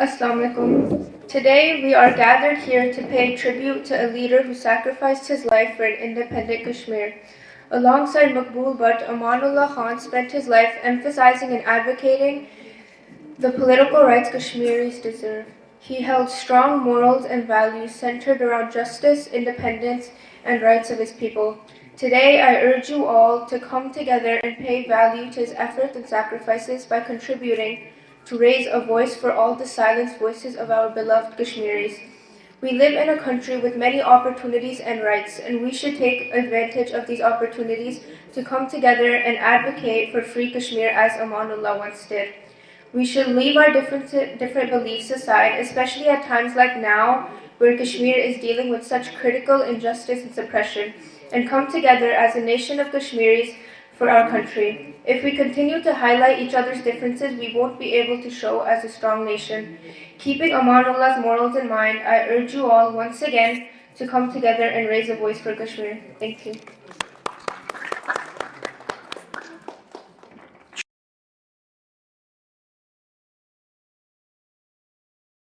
Assalamu alaikum. Today we are gathered here to pay tribute to a leader who sacrificed his life for an independent Kashmir. Alongside Maqbool Butt, Amanullah Khan spent his life emphasizing and advocating the political rights Kashmiris deserve. He held strong morals and values centered around justice, independence, and rights of his people. Today, I urge you all to come together and pay value to his efforts and sacrifices by contributing to raise a voice for all the silenced voices of our beloved Kashmiris. We live in a country with many opportunities and rights, and we should take advantage of these opportunities to come together and advocate for free Kashmir as Amanullah once did. We should leave our different beliefs aside, especially at times like now, where Kashmir is dealing with such critical injustice and suppression, and come together as a nation of Kashmiris for our country. If we continue to highlight each other's differences, we won't be able to show as a strong nation. Keeping Amanullah's morals in mind, I urge you all once again to come together and raise a voice for Kashmir. Thank you.